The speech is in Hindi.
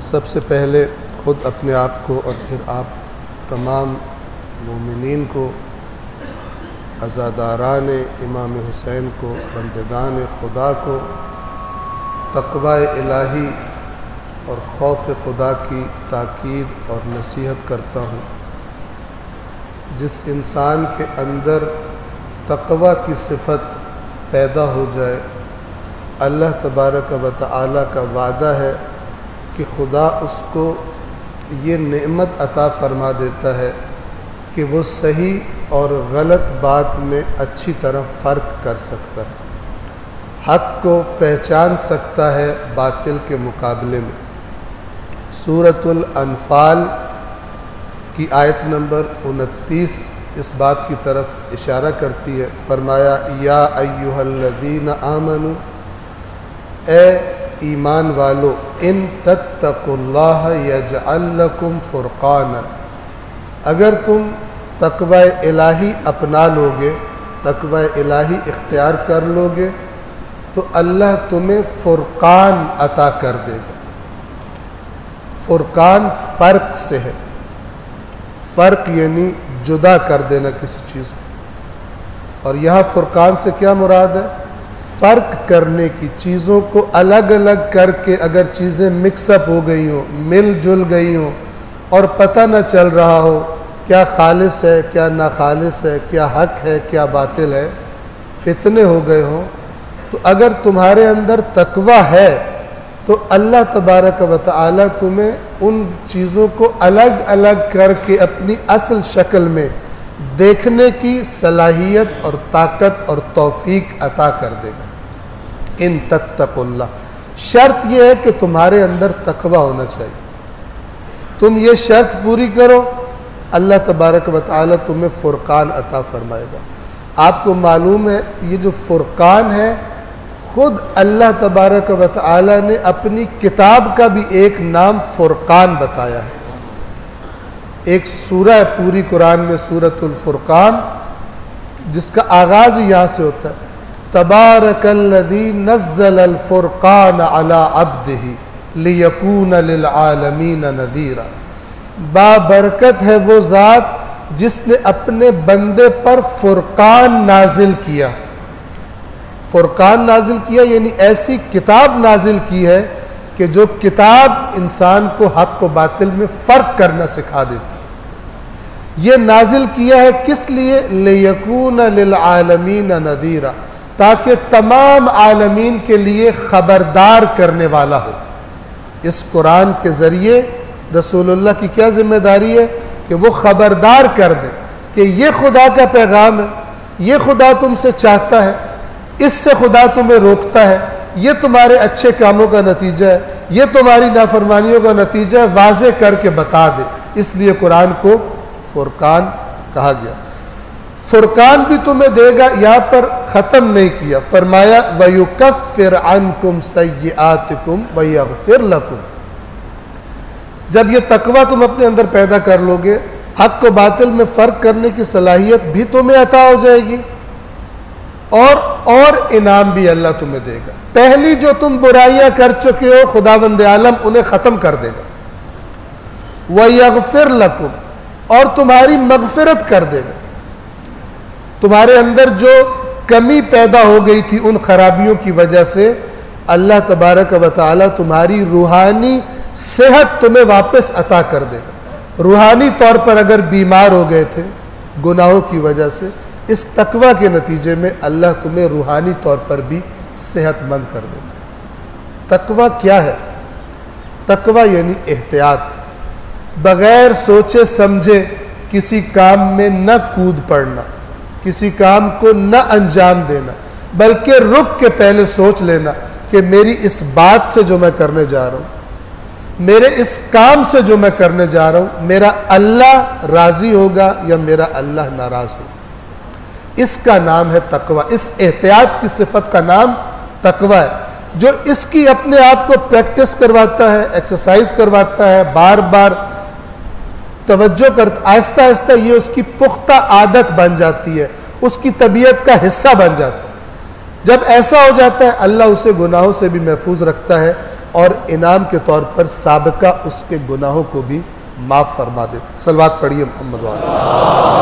सबसे पहले ख़ुद अपने आप को और फिर आप तमाम मोमिनीन को, अज़ादारान इमाम हुसैन को, बंदगान खुदा को तक़वा इलाही और खौफ खुदा की ताकीद और नसीहत करता हूँ। जिस इंसान के अंदर तक़वा की सिफ़त पैदा हो जाए, अल्लाह तबारक व तआला का वादा है कि खुदा उसको ये नेमत अता फ़रमा देता है कि वो सही और गलत बात में अच्छी तरह फ़र्क कर सकता है, हक़ को पहचान सकता है बातिल के मुकाबले में। सूरतुल अनफ़ाल की आयत नंबर 29 इस बात की तरफ इशारा करती है। फरमाया, या अय्युहल्लज़ीना आमनू, ए ईमान वालो, इन तत्तकुल्लाह यजअल लकुम फ़ुरक़ाना, अगर तुम तक़वा इलाही अपना लोगे, तक़वा इलाही इख्तियार कर लोगे, तो अल्लाह तुम्हें फ़ुरक़ान अता कर देगा। फ़ुरक़ान फ़र्क से है, फ़र्क यानी जुदा कर देना किसी चीज़ को। और यहाँ फ़ुरक़ान से क्या मुराद है? फ़र्क करने की, चीज़ों को अलग अलग करके अगर चीज़ें मिक्सअप हो गई हों, मिलजुल गई हों और पता न चल रहा हो क्या खालिस है, क्या नाखालिस है, क्या हक़ है, क्या बातिल है, फितने हो गए हों, तो अगर तुम्हारे अंदर तक़वा है तो अल्लाह तबारक व तआला तुम्हें उन चीज़ों को अलग अलग करके अपनी असल शक्ल में देखने की सलाहियत और ताकत और तौफीक अता कर देगा। इन तत्तकुल्लाह, शर्त यह है कि तुम्हारे अंदर तक़वा होना चाहिए। तुम ये शर्त पूरी करो, अल्लाह तबारक व तआला तुम्हें फ़ुरक़ान अता फ़रमाएगा। आपको मालूम है ये जो फ़ुरक़ान है, ख़ुद अल्लाह तबारक व तआला ने अपनी किताब का भी एक नाम फ़ुरक़ान बताया है। एक सूरह है पूरी कुरान में, सूरतुल फ़ुरक़ान, जिसका आगाज़ यहाँ से होता है, तबारकल्लज़ी नज़्ज़लल फ़ुरक़ान अला अब्दिही लियकून लिल आलमीन नज़ीरा। बाबरकत है वो ज़ात जिसने अपने बंदे पर फ़ुरक़ान नाजिल किया। फ़ुरक़ान नाजिल किया यानी ऐसी किताब नाजिल की है कि जो किताब इंसान को हक़ व बातिल में फ़र्क करना सिखा देती। ये नाजिल किया है किस लिए? लियकून लिल आलमीन नज़ीरा, ताकि तमाम आलमीन के लिए ख़बरदार करने वाला हो। इस कुरान के ज़रिए रसूलुल्लाह की क्या ज़िम्मेदारी है कि वो ख़बरदार कर दें कि ये खुदा का पैगाम है, ये खुदा तुमसे चाहता है, इससे खुदा तुम्हें रोकता है, ये तुम्हारे अच्छे कामों का नतीजा है, ये तुम्हारी नाफरमानियों का नतीजा है, वाज़े करके बता दे। इसलिए कुरान को फ़ुरक़ान कहा गया। फ़ुरक़ान भी तुम्हें देगा, यहाँ पर ख़त्म नहीं किया, फरमाया वयुकफ़्फ़िर अन्कुम सय्यिआतिकुम वयग़फ़िर लकुम। जब ये तक़वा तुम अपने अंदर पैदा कर लोगे, हक़ व बातिल में फ़र्क करने की सलाहियत भी तुम्हें अता हो जाएगी और इनाम भी अल्लाह तुम्हें देगा। पहली जो तुम बुराइयां कर चुके हो, खुदावंद आलम उन्हें ख़त्म कर देगा। वयग़फ़िर लकुम, और तुम्हारी मग़फ़िरत कर देगा। तुम्हारे अंदर जो कमी पैदा हो गई थी उन खराबियों की वजह से अल्लाह तबारक व तआला तुम्हारी रूहानी सेहत तुम्हें वापस अता कर देगा। रूहानी तौर पर अगर बीमार हो गए थे गुनाहों की वजह से, इस तक़वा के नतीजे में अल्लाह तुम्हें रूहानी तौर पर भी सेहतमंद कर देगा। तक़वा क्या है? तक़वा यानी एहतियात, बग़ैर सोचे समझे किसी काम में न कूद पड़ना, किसी काम को न अंजाम देना, बल्कि रुक के पहले सोच लेना कि मेरी इस बात से जो मैं करने जा रहा हूँ, मेरे इस काम से जो मैं करने जा रहा हूँ, मेरा अल्लाह राज़ी होगा या मेरा अल्लाह नाराज़ होगा। इसका नाम है तक़वा। इस एहतियात की सिफत का नाम तक़वा है। जो इसकी अपने आप को प्रैक्टिस करवाता है, एक्सरसाइज करवाता है, बार बार तवज्जो कर, आहिस्ता आहिस्ता ये उसकी पुख्ता आदत बन जाती है, उसकी तबीयत का हिस्सा बन जाता है। जब ऐसा हो जाता है, अल्लाह उसे गुनाहों से भी महफूज रखता है और इनाम के तौर पर साबिका उसके गुनाहों को भी माफ़ फरमा देता। सलवात पढ़िए मोहम्मद वाले।